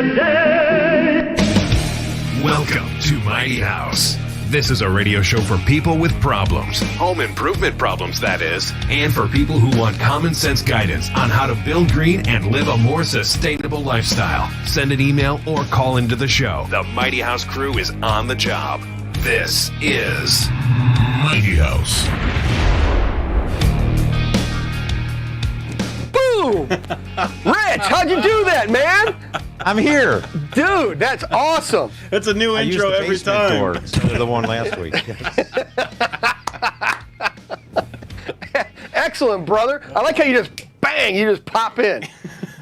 a day. Welcome to Mighty House. This is a radio show for people with problems, home improvement problems, that is, and for people who want common sense guidance on how to build green and live a more sustainable lifestyle. Send an email or call into the show. The Mighty House crew is on the job. This is Mighty House. Boom! Rich, how'd you do that, man? I'm here. Dude, that's awesome. That's a new intro every time. Door instead of the one last week. Excellent, brother. I like how you just pop in.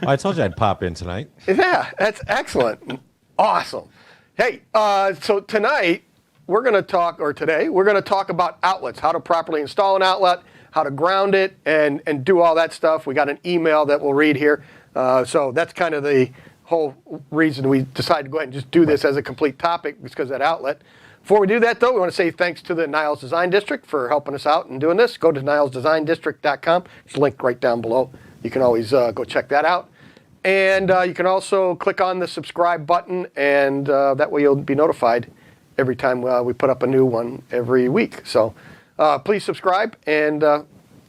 I told you I'd pop in tonight. Yeah, that's excellent. Awesome. Hey, so tonight we're going to talk about outlets, how to properly install an outlet, how to ground it, and do all that stuff. We got an email that we'll read here. So that's kind of the whole reason we decided to go ahead and just do this as a complete topic, because of that outlet. Before we do that, though, we want to say thanks to the Niles Design District for helping us out and doing this. Go to nilesdesigndistrict.com. It's linked right down below. You can always go check that out. And you can also click on the subscribe button, and that way you'll be notified every time we put up a new one every week. So please subscribe and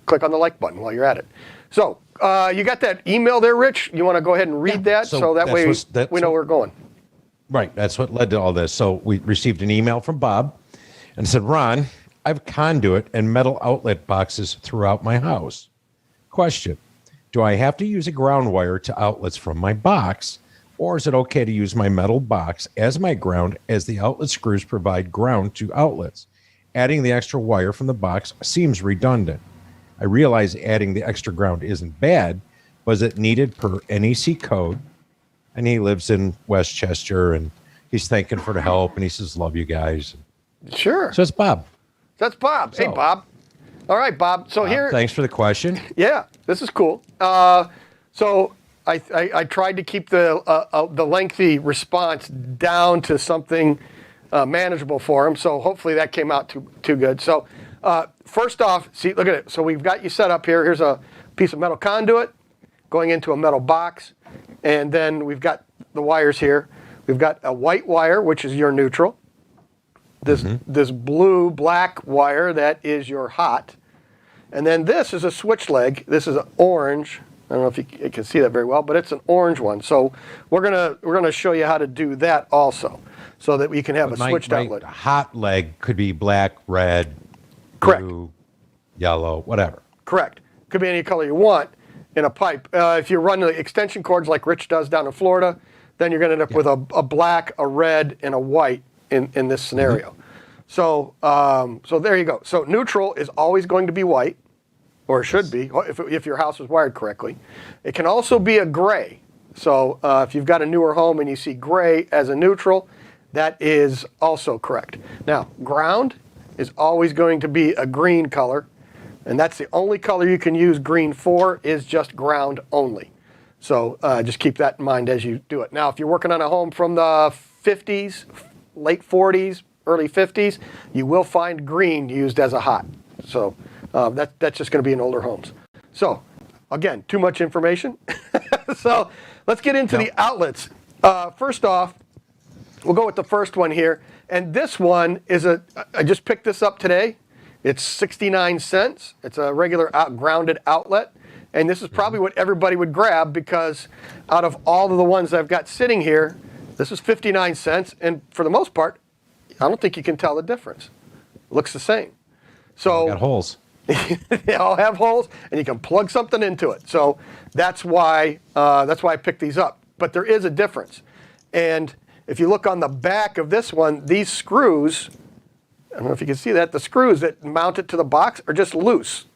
click on the like button while you're at it. So you got that email there, Rich? You want to go ahead and read that so that way we know where we're going? Right. That's what led to all this. So we received an email from Bob and said, Ron, I have conduit and metal outlet boxes throughout my house. Question, do I have to use a ground wire to outlets from my box, or is it okay to use my metal box as my ground, as the outlet screws provide ground to outlets? Adding the extra wire from the box seems redundant. I realize adding the extra ground isn't bad, but is it needed per NEC code? And he lives in Westchester, and he's thanking for the help, and he says, love you guys. Sure. So it's Bob. That's Bob. Hey, Bob. All right, Bob. So here. Thanks for the question. Yeah, this is cool. So I tried to keep the lengthy response down to something manageable for him. So hopefully that came out too good. So first off, see, look at it. So we've got you set up here. Here's a piece of metal conduit going into a metal box. And then we've got the wires here. We've got a white wire, which is your neutral. This black wire, that is your hot. And then this is a switch leg. This is an orange. I don't know if you can see that very well, but it's an orange one. So we're gonna show you how to do that also, so that we can have a switched outlet. Hot leg could be black, red, correct, blue, yellow, whatever. Correct. Could be any color you want in a pipe. If you run the extension cords like Rich does down in Florida, then you're going to end up with a black, a red, and a white in this scenario. So so there you go. So neutral is always going to be white, or it should be, if your house is wired correctly. It can also be a gray. So if you've got a newer home and you see gray as a neutral, that is also correct. Now, ground is always going to be a green color, and that's the only color you can use green for, is just ground only. So just keep that in mind as you do it. Now, if you're working on a home from the 50s, late 40s, early 50s, you will find green used as a hot. So that's just going to be in older homes. So again, too much information. So let's get into the outlets. First off, we'll go with the first one here. And this one is I just picked this up today. It's 69 cents. It's a regular grounded outlet. And this is probably what everybody would grab, because out of all of the ones I've got sitting here, this is 59 cents. And for the most part, I don't think you can tell the difference. It looks the same. So got holes. They all have holes, and you can plug something into it. So that's why I picked these up. But there is a difference. And if you look on the back of this one, these screws, I don't know if you can see that, the screws that mount it to the box are just loose.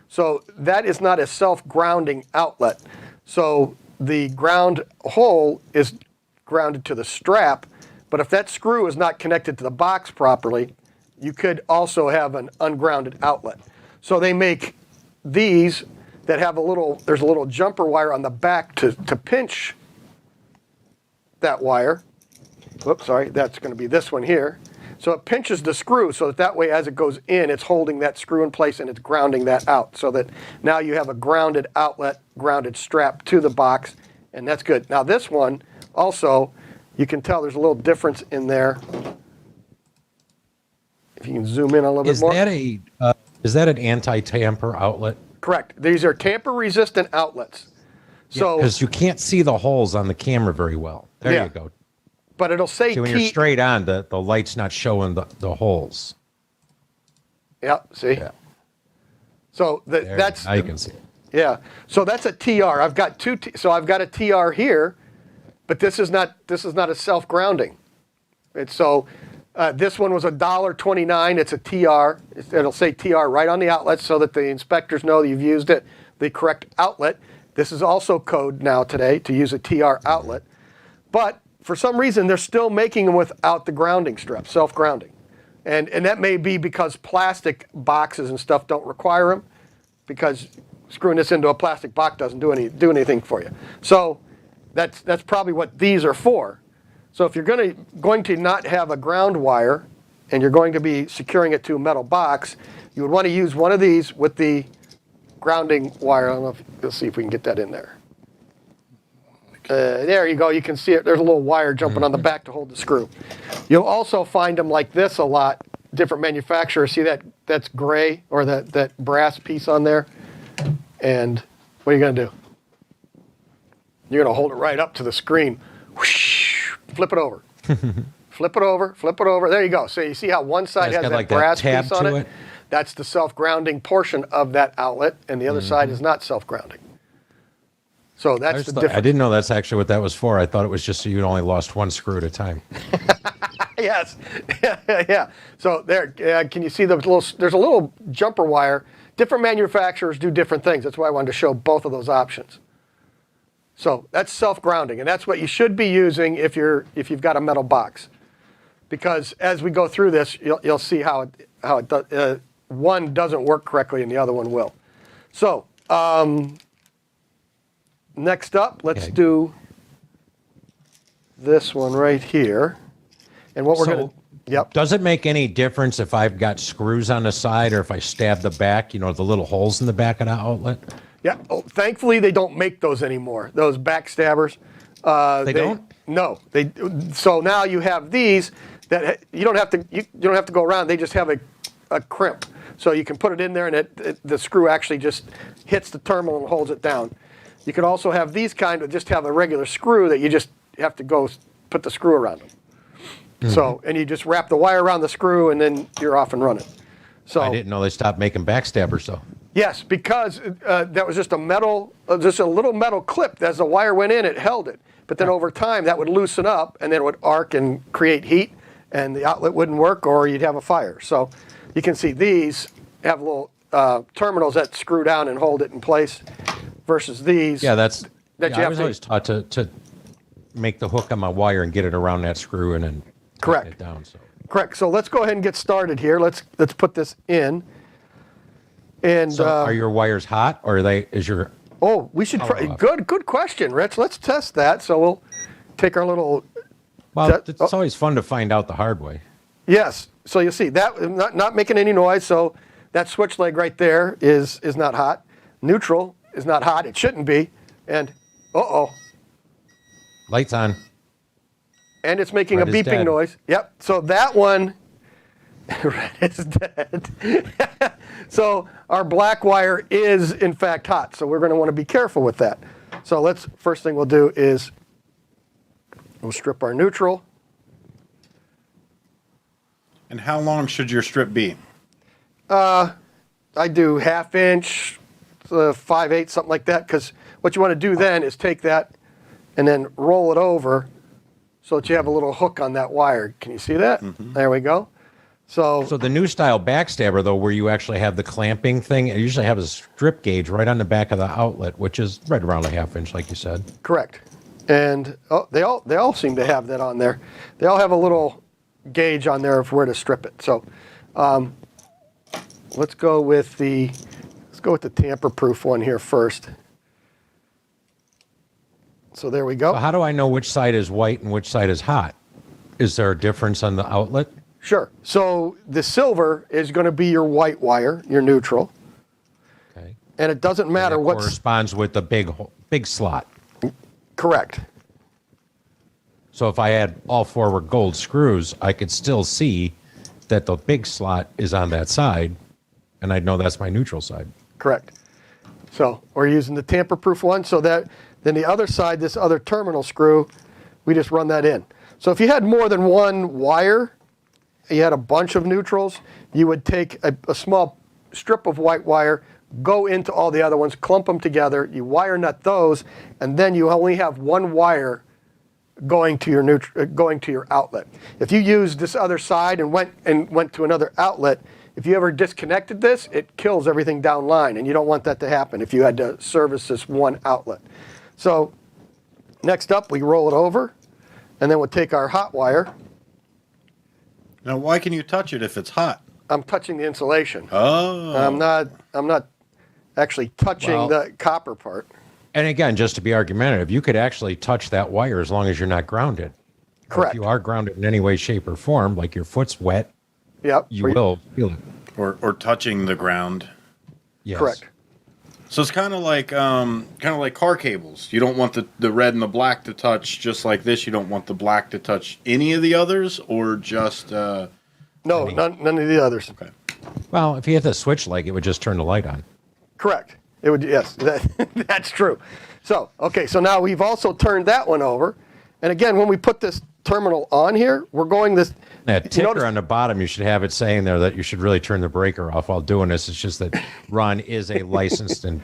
So that is not a self-grounding outlet. So the ground hole is grounded to the strap, but if that screw is not connected to the box properly, you could also have an ungrounded outlet. So they make these that have there's a little jumper wire on the back to pinch that wire. Whoops, sorry, that's going to be this one here. So it pinches the screw so that way as it goes in, it's holding that screw in place and it's grounding that out, so that now you have a grounded outlet, grounded strap to the box, and that's good. Now this one Also, you can tell there's a little difference in there. If you can zoom in a little bit more. Is that an anti-tamper outlet? Correct. These are tamper resistant outlets. So because you can't see the holes on the camera very well. There you go. But it'll say see, when you're straight on, the light's not showing the holes. Yeah, see? Yeah. So that's now you can see it. Yeah. So that's a TR. I've got so I've got a TR here, but this is not a self-grounding. It's this one was $1.29. It's a TR. It'll say TR right on the outlet so that the inspectors know that you've used the correct outlet. This is also code now today to use a TR outlet. But for some reason, they're still making them without the grounding strip, self-grounding. And that may be because plastic boxes and stuff don't require them, because screwing this into a plastic box doesn't do anything for you. So that's probably what these are for. So if you're going to not have a ground wire and you're going to be securing it to a metal box, you would want to use one of these with the grounding wire. I don't know if you'll see if we can get that in there. There you go. You can see it. There's a little wire jumping on the back to hold the screw. You'll also find them like this a lot. Different manufacturers. See that's gray, or that brass piece on there. And what are you going to do? You're going to hold it right up to the screen. Whoosh, flip it over. Flip it over. Flip it over. There you go. So you see how one side has that like brass piece on it? That's the self-grounding portion of that outlet, and the other side is not self-grounding. So that's the difference. I didn't know that's actually what that was for. I thought it was just so you only lost one screw at a time. Yes. Yeah. So there, can you see there's a little jumper wire. Different manufacturers do different things. That's why I wanted to show both of those options. So that's self-grounding, and that's what you should be using if you've got a metal box. Because as we go through this, you'll see how it does. One doesn't work correctly and the other one will. So next up, let's do this one right here. And what we're going to... Yep. Does it make any difference if I've got screws on the side or if I stab the back, the little holes in the back of the outlet? Yeah. Oh, thankfully, they don't make those anymore, those backstabbers. They don't? No. So now you have these that you don't have to go around. They just have a crimp. So you can put it in there and the screw actually just hits the terminal and holds it down. You could also have these kind that just have a regular screw that you just have to go put the screw around them. Mm-hmm. So, and you just wrap the wire around the screw and then you're off and running. So I didn't know they stopped making backstabbers though. Yes, because that was just a little metal clip. As the wire went in, it held it. But then over time, that would loosen up and then it would arc and create heat, and the outlet wouldn't work, or you'd have a fire. So you can see these have little terminals that screw down and hold it in place, versus these. Yeah, I was always taught to make the hook on my wire and get it around that screw and then tighten it down. So. Correct. So let's go ahead and get started here. Let's put this in. And so are your wires hot, or is your... Oh, we should... Good question, Rich. Let's test that. So we'll take our little... Well, it's always fun to find out the hard way. Yes. So you'll see that not making any noise. So that switch leg right there is not hot. Neutral is not hot. It shouldn't be. And lights on. And it's making a beeping noise. Yep. So that one... Red is dead. So our black wire is in fact hot. So we're going to want to be careful with that. So first thing we'll do is we'll strip our neutral. And how long should your strip be? I do 1/2 inch, 5/8, something like that. Because what you want to do then is take that and then roll it over so that you have a little hook on that wire. Can you see that? Mm-hmm. There we go. So the new style backstabber, though, where you actually have the clamping thing, it usually have a strip gauge right on the back of the outlet, which is right around a 1/2 inch, like you said. Correct. And they all seem to have that on there. They all have a little gauge on there of where to strip it. So let's go with the tamper-proof one here first. So there we go. So how do I know which side is white and which side is hot? Is there a difference on the outlet? Sure. So the silver is going to be your white wire, your neutral. Okay. And it doesn't matter what corresponds with the big slot. Correct. So if I had all 4 were gold screws, I could still see that the big slot is on that side, and I'd know that's my neutral side. Correct. So we're using the tamper-proof one, so that then the other side, this other terminal screw, we just run that in. So if you had more than one wire, you had a bunch of neutrals, you would take a small strip of white wire, go into all the other ones, clump them together, you wire nut those, and then you only have one wire going to your outlet. If you used this other side and went to another outlet, if you ever disconnected this, it kills everything down line, and you don't want that to happen if you had to service this one outlet. So next up, we roll it over, and then we'll take our hot wire. Now, why can you touch it if it's hot? I'm touching the insulation. Oh. I'm not actually touching the copper part. And again, just to be argumentative, you could actually touch that wire as long as you're not grounded. Correct. If you are grounded in any way, shape, or form, like your foot's wet, Yep. you will feel it. Or touching the ground. Yes. Correct. So it's kind of like car cables. You don't want the red and the black to touch just like this. You don't want the black to touch any of the others, or just No, none of the others. okay. Well, if you hit the switch leg, it would just turn the light on. Correct. It would, yes, that's true. So, okay, so now we've also turned that one over. And again, when we put this terminal on here, we're going this. That ticker on the bottom, you should have it saying there that you should really turn the breaker off while doing this. It's just that Ron is a licensed and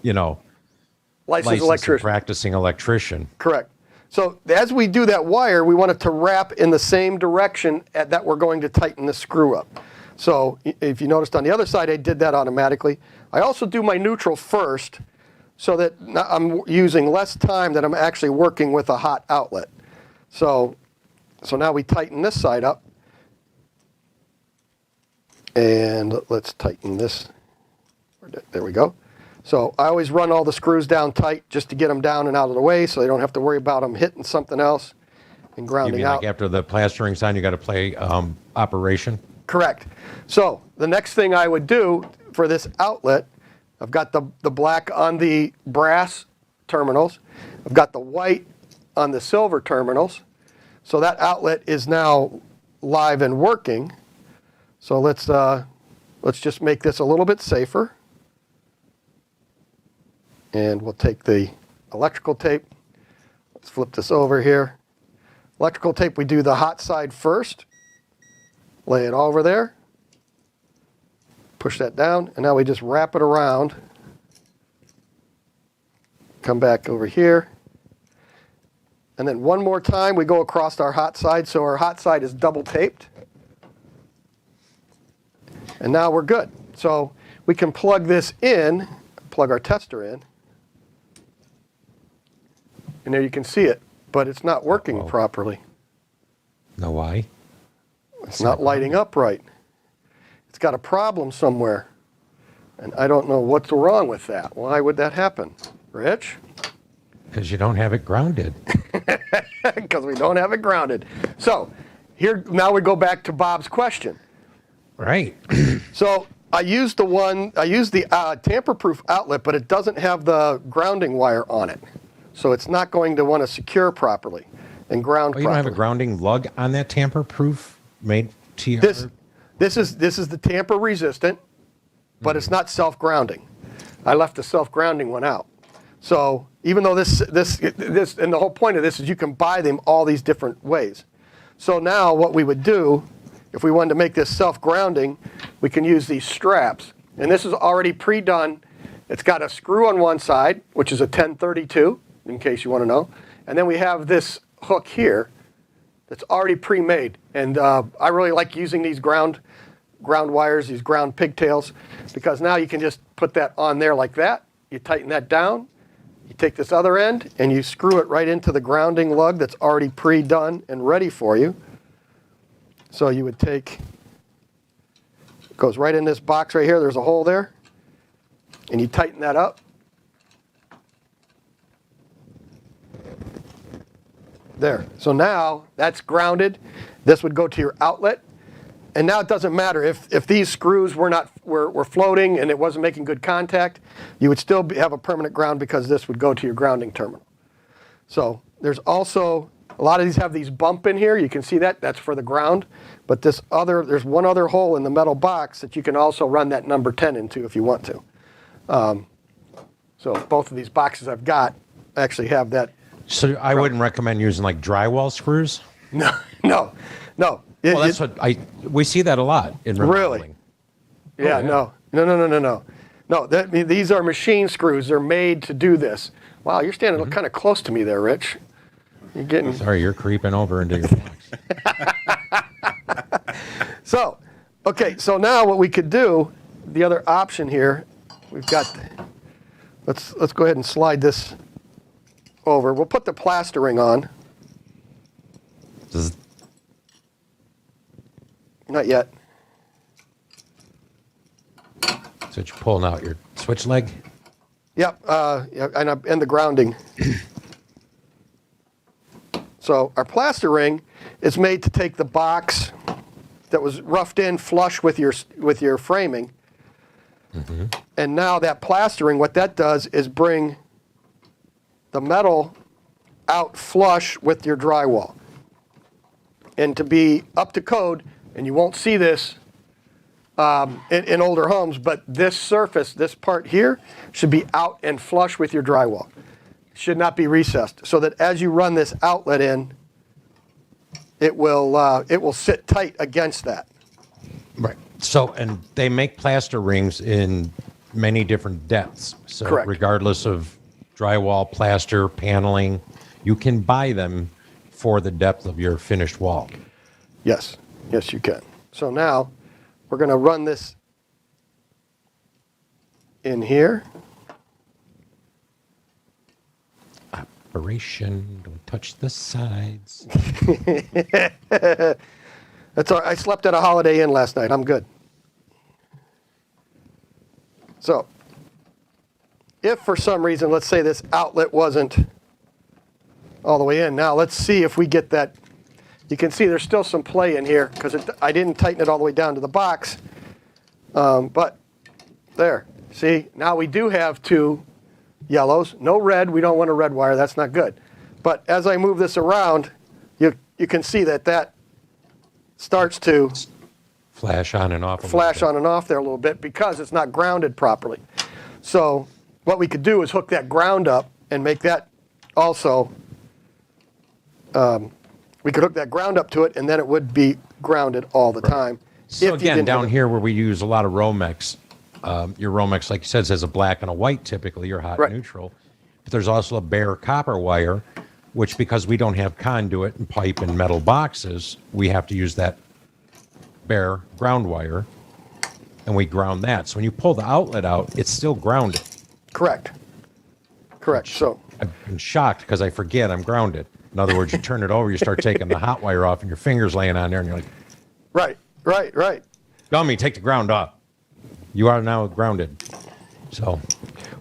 licensed electrician. practicing electrician. Correct. So as we do that wire, we want it to wrap in the same direction that we're going to tighten the screw up. So if you noticed on the other side, I did that automatically. I also do my neutral first so that I'm using less time that I'm actually working with a hot outlet. So now we tighten this side up. And let's tighten this. There we go. So I always run all the screws down tight just to get them down and out of the way so they don't have to worry about them hitting something else and grounding You mean out. like after the plastering's on, you got to play operation? Correct. So the next thing I would do for this outlet, I've got the black on the brass terminals. I've got the white on the silver terminals. So that outlet is now live and working. So let's just make this a little bit safer. And we'll take the electrical tape. Let's flip this over here. Electrical tape, we do the hot side first. Lay it over there. Push that down, and now we just wrap it around. Come back over here. And then one more time, we go across our hot side, so our hot side is double taped. And now we're good. So we can plug this in, plug our tester in. And there you can see it, but it's not working properly. No, why? It's not lighting up right. It's got a problem somewhere. And I don't know what's wrong with that. Why would that happen? Rich? Because you don't have it grounded. Because we don't have it grounded. So here, now we go back to Bob's question. Right. So I used the tamper-proof outlet, but it doesn't have the grounding wire on it. So it's not going to want to secure properly and ground Oh, you properly. don't have a grounding lug on that tamper-proof made to your... This is the tamper resistant, but it's not self-grounding. I left the self-grounding one out. So even though this and the whole point of this is you can buy them all these different ways. So now what we would do, if we wanted to make this self-grounding, we can use these straps. And this is already pre-done. It's got a screw on one side, which is a 1032, in case you want to know. And then we have this hook here that's already pre-made. And I really like using these ground wires, these ground pigtails, because now you can just put that on there like that. You tighten that down. You take this other end and you screw it right into the grounding lug that's already pre-done and ready for you. So you would take, it goes right in this box right here. There's a hole there. And you tighten that up. There. So now that's grounded. This would go to your outlet. And now it doesn't matter if these screws were floating and it wasn't making good contact, you would still have a permanent ground because this would go to your grounding terminal. So there's also A lot of these have these bump in here. You can see that. That's for the ground. But there's one other hole in the metal box that you can also run that number 10 into if you want to. So both of these boxes I've got actually have that. So I wouldn't recommend using like drywall screws? No. Well, that's we see that a lot in remodeling. Really? Yeah, no. No, these are machine screws. They're made to do this. Wow, you're standing kind of close to me there, Rich. You're getting... Sorry, you're creeping over into your box. So now what we could do, the other option here, we've got, let's go ahead and slide this over. We'll put the plastering on. Not yet. So you're pulling out your switch leg? Yep, and the grounding. So our plastering is made to take the box that was roughed in flush with your framing. Mm-hmm. And now that plastering, what that does is bring the metal out flush with your drywall. And to be up to code, and you won't see this in older homes, but this surface, this part here, should be out and flush with your drywall. Should not be recessed, so that as you run this outlet in, it will sit tight against that. Right. So, and they make plaster rings in many different depths. So Correct. Regardless of drywall, plaster, paneling, you can buy them for the depth of your finished wall. Yes, you can. So now we're going to run this in here. Operation, don't touch the sides. That's all right. I slept at a Holiday Inn last night. I'm good. So, if for some reason, let's say this outlet wasn't all the way in, now let's see if we get that. You can see there's still some play in here because I didn't tighten it all the way down to the box. But there, see, now we do have two yellows. No red. We don't want a red wire. That's not good. But as I move this around, you can see that starts to flash on and off. Flash on and off there a little bit because it's not grounded properly. So what we could do is hook that ground up and make that also. We could hook that ground up to it, and then it would be grounded all the time. So again, down here where we use a lot of Romex, your Romex, like you said, says a black and a white typically, your hot neutral. But there's also a bare copper wire, which because we don't have conduit and pipe and metal boxes, we have to use that bare ground wire, and we ground that. So when you pull the outlet out, it's still grounded. Correct. So I've been shocked because I forget I'm grounded. In other words, you turn it over, you start taking the hot wire off, and your finger's laying on there, and you're like, right. Dummy, take the ground off. You are now grounded. So.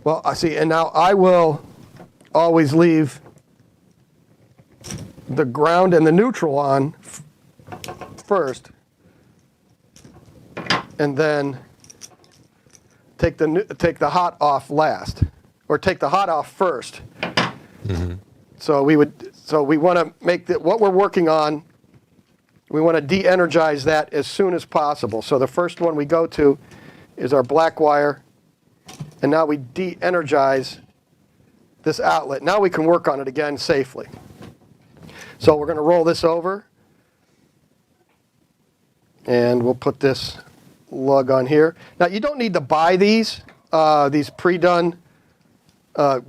Well, I see, and now I will always leave the ground and the neutral on first, and then take the hot off last, or take the hot off first. Mm-hmm. So we want to make that what we're working on. We want to de-energize that as soon as possible. So the first one we go to is our black wire, and now we de-energize this outlet. Now we can work on it again safely. So we're going to roll this over, and we'll put this lug on here. Now you don't need to buy these pre-done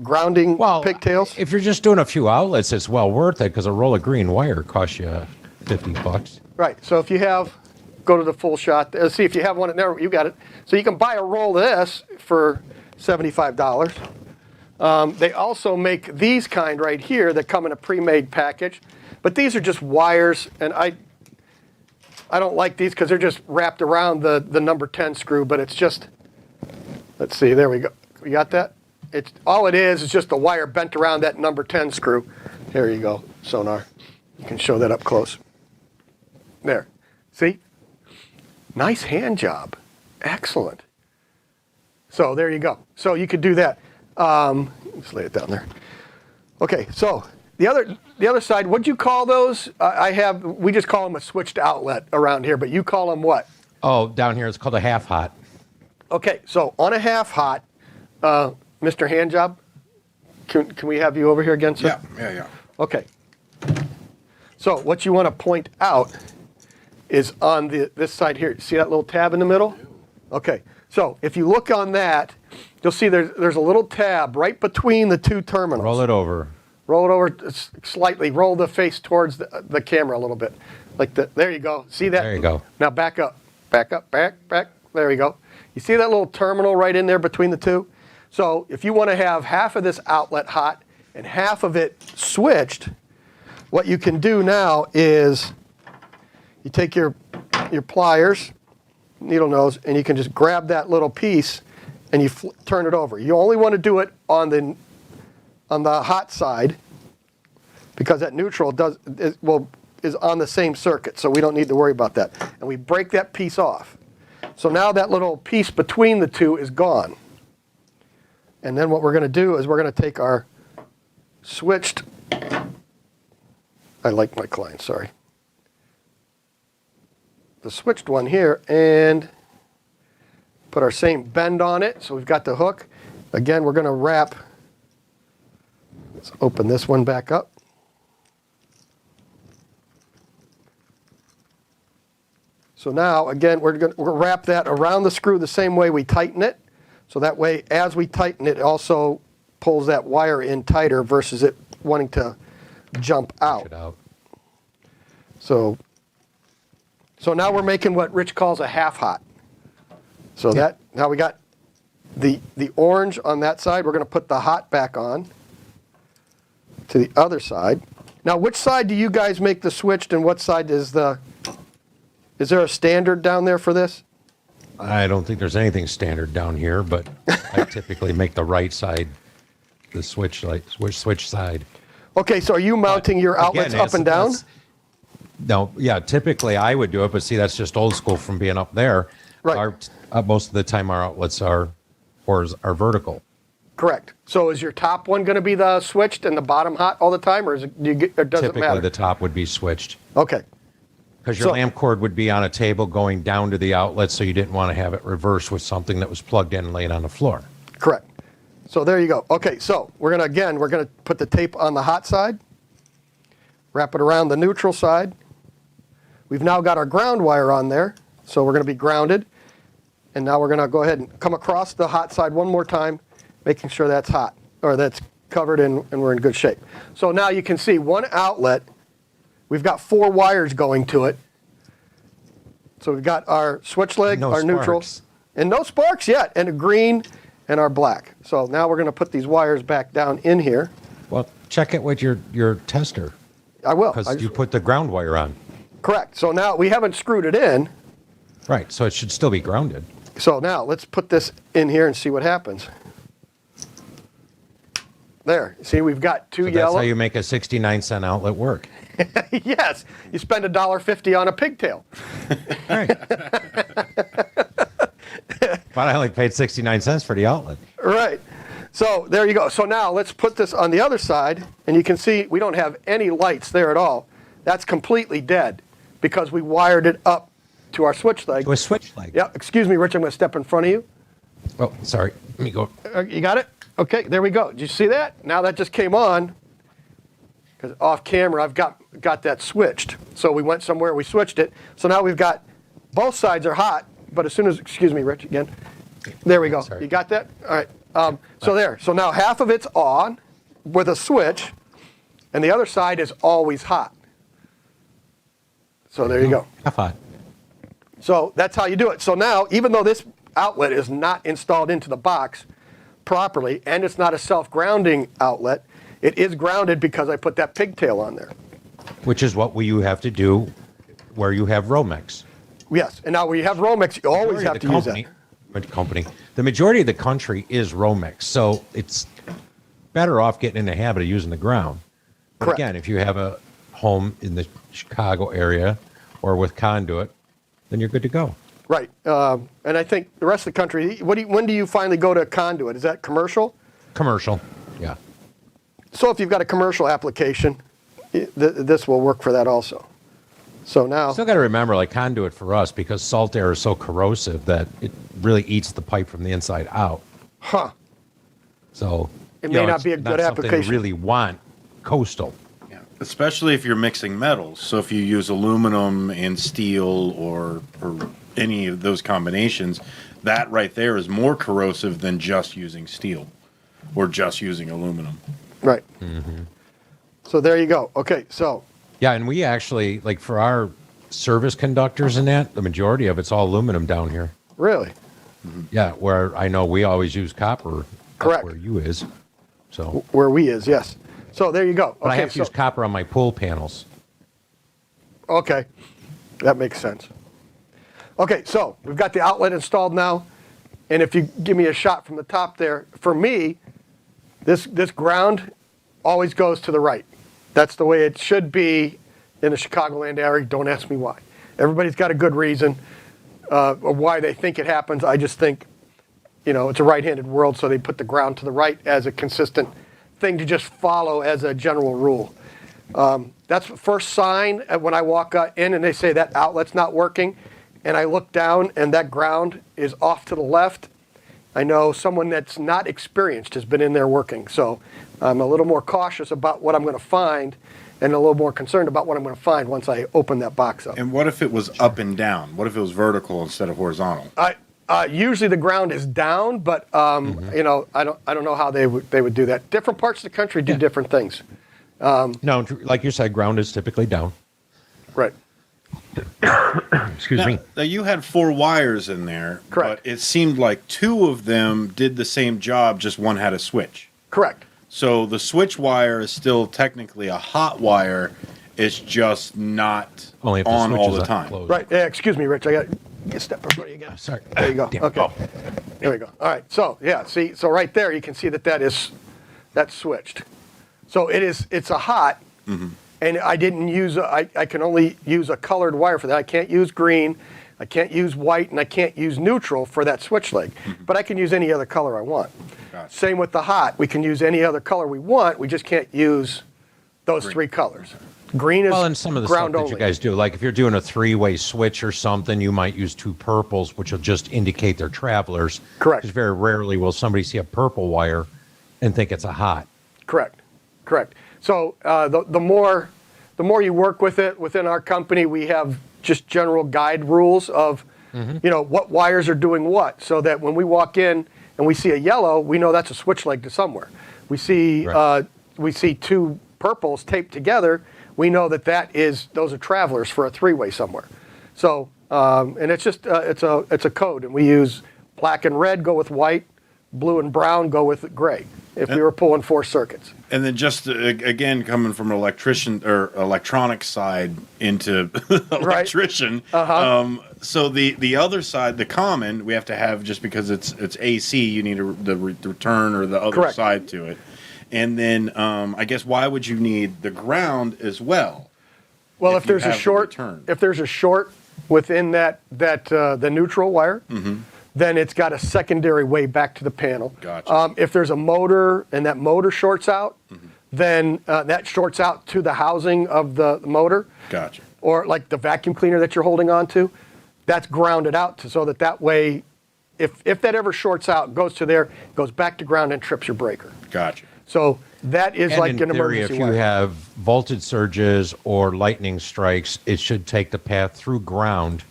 grounding pigtails. If you're just doing a few outlets, it's well worth it because a roll of green wire costs you $50. Right. So if you go to the full shot. See if you have one in there. You got it. So you can buy a roll of this for $75. They also make these kind right here that come in a pre-made package, but these are just wires, and I don't like these because they're just wrapped around the number 10 screw. But it's just, let's see. There we go. You got that? It's all it is just a wire bent around that number 10 screw. Here you go, sonar. You can show that up close. There. See? Nice hand job. Excellent. So there you go. So you could do that. Just lay it down there. Okay, so the other side, what'd you call those? We just call them a switched outlet around here, but you call them what? Oh, down here it's called a half hot. Okay, so on a half hot, Mr. Handjob, can we have you over here again, sir? Yeah. Okay. So what you want to point out is on this side here. See that little tab in the middle? Okay. So if you look on that, you'll see there's a little tab right between the two terminals. Roll it over. Roll it over slightly. Roll the face towards the camera a little bit. There you go. See that? There you go. Now back up. Back up. Back. There you go. You see that little terminal right in there between the two? So if you want to have half of this outlet hot and half of it switched, what you can do now is you take your pliers, needle nose, and you can just grab that little piece and you turn it over. You only want to do it on the hot side because that neutral is on the same circuit, so we don't need to worry about that. And we break that piece off. So now that little piece between the two is gone. And then what we're going to do is we're going to take our switched, I like my client, sorry. The switched one here and put our same bend on it. So we've got the hook. Again, we're going to wrap. Let's open this one back up. So now, again, we're going to wrap that around the screw the same way we tighten it. So that way, as we tighten it, it also pulls that wire in tighter versus it wanting to jump out. So now we're making what Rich calls a half hot. So now we got the orange on that side. We're going to put the hot back on to the other side. Now, which side do you guys make the switched and what side is there a standard down there for this? I don't think there's anything standard down here, but I typically make the right side the switch side. Okay, so are you mounting your outlets up and down? No, yeah, typically I would do it, but see, that's just old school from being up there. Right. Most of the time our outlets are vertical. Correct. So is your top one going to be the switched and the bottom hot all the time, or does it matter? Typically the top would be switched. Okay. Because your lamp cord would be on a table going down to the outlet, so you didn't want to have it reversed with something that was plugged in and laid on the floor. Correct. So there you go. Okay, so we're going to put the tape on the hot side, wrap it around the neutral side. We've now got our ground wire on there, so we're going to be grounded. And now we're going to go ahead and come across the hot side one more time, making sure that's hot, or that's covered and we're in good shape. So now you can see one outlet. We've got 4 wires going to it. So we've got our switch leg, our neutral, and no sparks yet, and a green and our black. So now we're going to put these wires back down in here. Well, check it with your tester. I will. Because you put the ground wire on. Correct. So now we haven't screwed it in. Right, so it should still be grounded. So now let's put this in here and see what happens. There. See, we've got 2 yellow. That's how you make a 69-cent outlet work. Yes. You spend $1.50 on a pigtail. Right. But I only paid 69 cents for the outlet. Right. So there you go. So now let's put this on the other side, and you can see we don't have any lights there at all. That's completely dead because we wired it up to our switch leg. To a switch leg. Yeah. Excuse me, Rich. I'm going to step in front of you. Oh, sorry. Let me go. You got it? Okay. There we go. Did you see that? Now that just came on. Because off camera, I've got that switched. So we went somewhere, we switched it. So now we've got, both sides are hot, but as soon as, excuse me, Rich, again. There we go. Sorry. You got that? All right. So there. So now half of it's on with a switch, and the other side is always hot. So there you go. Half hot. So that's how you do it. So now, even though this outlet is not installed into the box properly, and it's not a self-grounding outlet, it is grounded because I put that pigtail on there. Which is what you have to do where you have Romex. Yes, and now where you have Romex, you always have to use that. The majority of the country is Romex, so it's better off getting in the habit of using the ground. But Correct. again, if you have a home in the Chicago area or with conduit, then you're good to go. Right, and I think the rest of the country, when do you finally go to conduit? Is that commercial? Commercial, yeah. So if you've got a commercial application, this will work for that also. So now, Still got to remember, like conduit for us, because salt air is so corrosive that it really eats the pipe from the inside out. huh? So It you may know, not it's be a good something application. you really want coastal. Yeah. Especially if you're mixing metals. So if you use aluminum and steel or any of those combinations, that right there is more corrosive than just using steel or just using aluminum. Right. So there you go. Okay, so Yeah, and we actually, like for our service conductors and that, the majority of it's all aluminum down here. really, Yeah, where I know we always use copper. Correct. That's where you is. So, where we is, yes. So there you go. but I Okay, have to so, use copper on my pool panels. okay, that makes sense. Okay, so we've got the outlet installed now, and if you give me a shot from the top there, for me, this ground always goes to the right. That's the way it should be in the Chicagoland area. Don't ask me why. Everybody's got a good reason of why they think it happens. I just think, it's a right-handed world, so they put the ground to the right as a consistent thing to just follow as a general rule. That's the first sign when I walk in and they say that outlet's not working, and I look down and that ground is off to the left. I know someone that's not experienced has been in there working, so I'm a little more cautious about what I'm going to find and a little more concerned about what I'm going to find once I open that box up. And what if it was up and down? What if it was vertical instead of horizontal? Usually the ground is down, but I don't know how they would do that. Different parts of the country do different things. No, like you said, ground is typically down. Right. Excuse me. Now, you had 4 wires in there, Correct. but it seemed like 2 of them did the same job, just one had a switch. Correct. So the switch wire is still technically a hot wire. It's just not Only if the on switch all is the time. closed. Right. Yeah, excuse me, Rich. I got to step in front of you again. Sorry. There you go. Damn it. Okay. There we go. All right. So yeah, see, so right there you can see that's switched. So it's a hot, and I didn't use I can only use a colored wire for that. I can't use green, I can't use white, and I can't use neutral for that switch leg. But I can use any other color I want. Gotcha. Same with the hot. We can use any other color we want. We just can't use those 3 colors. Green is Well, and some of the stuff ground that only. you guys do, like if you're doing a 3-way switch or something, you might use 2 purples, which will just indicate they're travelers. Correct. Because very rarely will somebody see a purple wire and think it's a hot. Correct. So the more you work with it within our company, we have just general guide rules of what wires are doing what, so that when we walk in and we see a yellow, we know that's a switch leg to somewhere. We see Right. we see 2 purples taped together, we know those are travelers for a 3-way somewhere. So and it's just it's a code, and we use black and red go with white, blue and brown go with gray. If we were pulling 4 circuits. And then just again coming from an electrician or electronic side into electrician. So the other side, the common, we have to have just because it's AC. You need the return or the other Correct. side to it. And then I guess why would you need the ground as well? Well, if if you there's a have the short, return. if there's a short within the neutral wire, then it's got a secondary way back to the panel. Gotcha. If there's a motor and that motor shorts out, then that shorts out to the housing of the motor. Gotcha. Or like the vacuum cleaner that you're holding on to, that's grounded out so that way, if that ever shorts out, goes to there, goes back to ground and trips your breaker. Gotcha. So that is And like in an theory, emergency if you wire. have voltage surges or lightning strikes, it should take the path through ground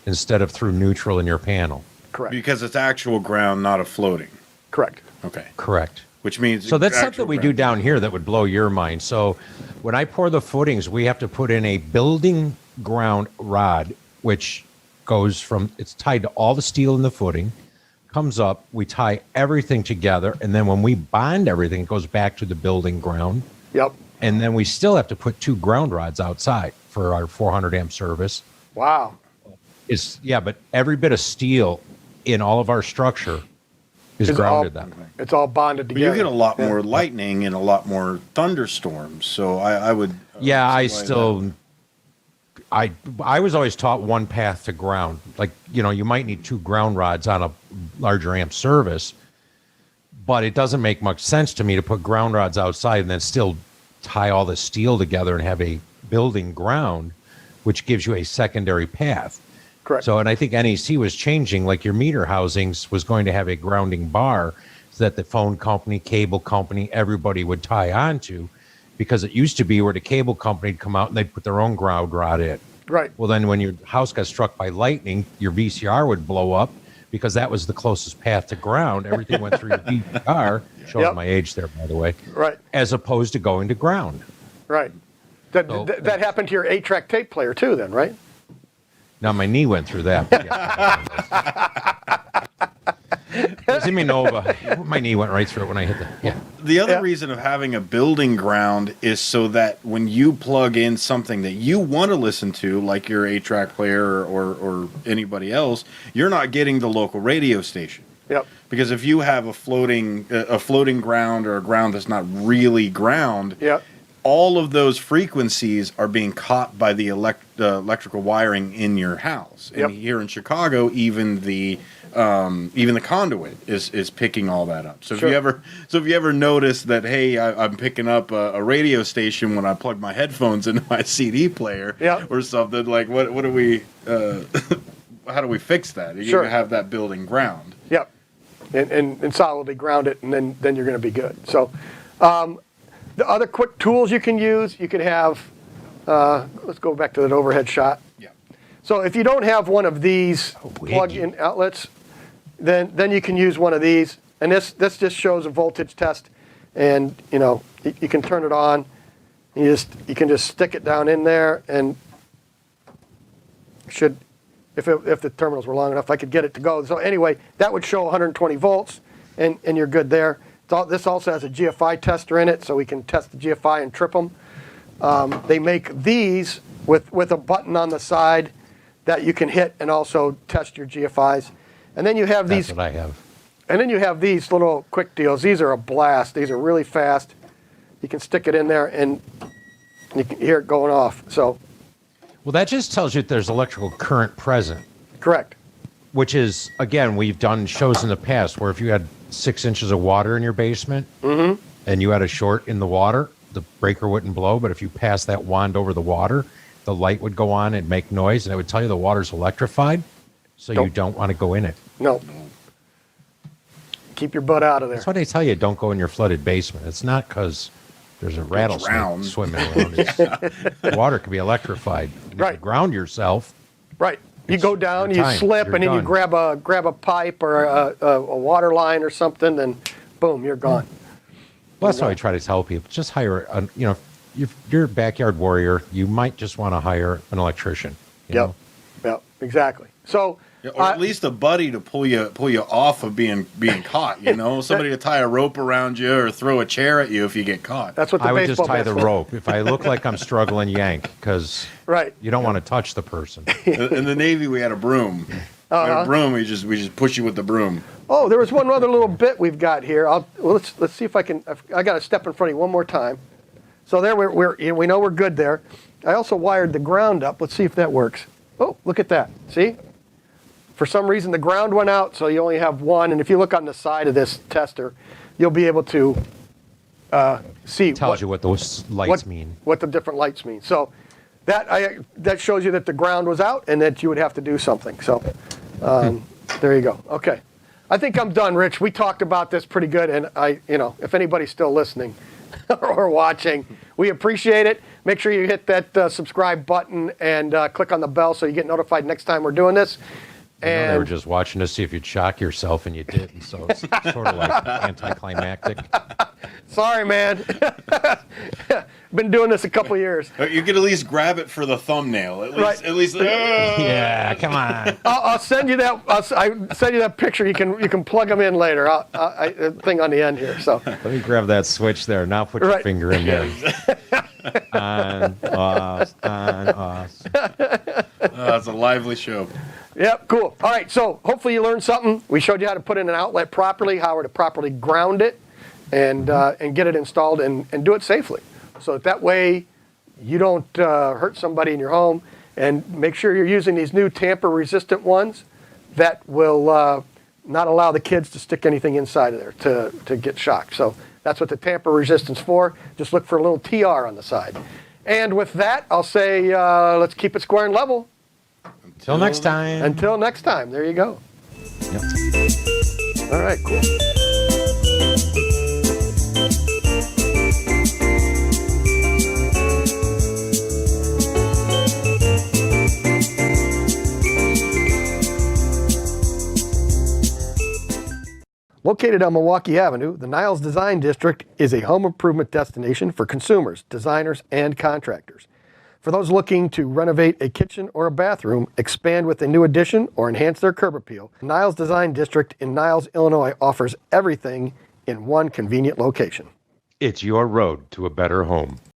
instead of through neutral in your panel. Correct. Because it's actual ground, not a floating. Correct. Okay. Correct. Which means So that's actual something we do ground. down here that would blow your mind. So when I pour the footings, we have to put in a building ground rod, which it's tied to all the steel in the footing, comes up, we tie everything together, and then when we bond everything, it goes back to the building ground. Yep. And then we still have to put 2 ground rods outside for our 400 amp service. Wow. But every bit of steel in all of our structure is It's grounded all- that way. It's all bonded But together. you get a lot more lightning and a lot more thunderstorms. So I would. Yeah, I see why still. I was always taught one path to ground. Like, you might need 2 ground rods on a larger amp service, But it doesn't make much sense to me to put ground rods outside and then still tie all the steel together and have a building ground, which gives you a secondary path. Correct. So, and I think NEC was changing, like your meter housings was going to have a grounding bar so that the phone company, cable company, everybody would tie onto, because it used to be where the cable company would come out and they'd put their own ground rod in. Right. Well, then when your house got struck by lightning, your VCR would blow up because that was the closest path to ground. Everything went through your VCR. Shows Yep. my age there, by the way. Right. As opposed to going to ground. Right. That happened to your 8-track tape player too, then, right? Now my knee went through that. Nova. My knee went right through it when I hit the. Yeah. The other reason of having a building ground is so that when you plug in something that you want to listen to, like your 8-track player or anybody else, you're not getting the local radio station. Yep. Because if you have a floating ground or a ground that's not really ground, Yep. all of those frequencies are being caught by the electrical wiring in your house. Yep. And here in Chicago, even the conduit is picking all that up. So Sure. if you ever notice that, hey, I'm picking up a radio station when I plug my headphones into my CD player, Yep. or something, like what do we how do we fix that? You Sure. have that building ground. Yep. And solidly ground it, and then you're going to be good. So, the other quick tools you can use, you can have. Let's go back to that overhead shot. Yeah. So if you don't have one of these plug-in outlets, then you can use one of these. And this just shows a voltage test, and you can turn it on. You can just stick it down in there, and should, if the terminals were long enough, I could get it to go. So anyway, that would show 120 volts, and you're good there. This also has a GFI tester in it, so we can test the GFI and trip them. They make these with a button on the side that you can hit and also test your GFIs. And then you have these. That's what I have. And then you have these little quick deals. These are a blast. These are really fast. You can stick it in there and you can hear it going off. So. Well, that just tells you that there's electrical current present. Correct. Which is, again, we've done shows in the past where if you had 6 inches of water in your basement and you had a short in the water, the breaker wouldn't blow. But if you passed that wand over the water, the light would go on and make noise, and it would tell you the water's electrified. So you don't want to go in it. No. Keep your butt out of there. That's why they tell you don't go in your flooded basement. It's not because there's a rattlesnake swimming around. The water could be electrified. And Right. If you ground yourself. Right. You go down, your you time. slip, You're and then you done. grab a pipe or a water line or something, then boom, you're gone. Well, that's why I try to tell people. Just hire, if you're a backyard warrior, you might just want to hire an electrician. You know? Yep, exactly. So, Yeah, or at least a buddy to pull you off of being caught. Somebody to tie a rope around you or throw a chair at you if you get caught. that's what the I would baseball just tie bat's the for. rope. If I look like I'm struggling, yank, because Right. you don't want to touch the person. In the Navy, we had a broom. We had a broom. We just push you with the broom. Oh, there was one other little bit we've got here. Let's see if I can. I got to step in front of you one more time. So there we know we're good there. I also wired the ground up. Let's see if that works. Oh, look at that. See? For some reason the ground went out, so you only have one. And if you look on the side of this tester, you'll be able to see Tells you what those lights mean. what the different lights mean. So that shows you that the ground was out and that you would have to do something. So there you go. Okay. I think I'm done, Rich. We talked about this pretty good, and if anybody's still listening or watching, we appreciate it. Make sure you hit that subscribe button and click on the bell so you get notified next time we're doing this. They were And just watching to see if you'd shock yourself, and you didn't. So it's sort of like anticlimactic. sorry, man. Been doing this a couple years. You could at least grab it for the thumbnail. Right. At least. Yeah, come on. I'll send you that. I'll send you that picture. You can plug them in later. Thing on the end here. So Let me grab that switch there. Now put your Right. finger in there. On, off. It's a lively show. yep, cool. All right. So hopefully you learned something. We showed you how to put in an outlet properly, how to properly ground it, and get it installed and do it safely. So that way you don't hurt somebody in your home. And make sure you're using these new tamper resistant ones that will not allow the kids to stick anything inside of there to get shocked. So that's what the tamper resistance for. Just look for a little TR on the side. And with that, I'll say let's keep it square and level. Until next time. Until next time. There you go. Yep. All right, cool. Located on Milwaukee Avenue, the Niles Design District is a home improvement destination for consumers, designers, and contractors. For those looking to renovate a kitchen or a bathroom, expand with a new addition, or enhance their curb appeal, the Niles Design District in Niles, Illinois offers everything in one convenient location. It's your road to a better home.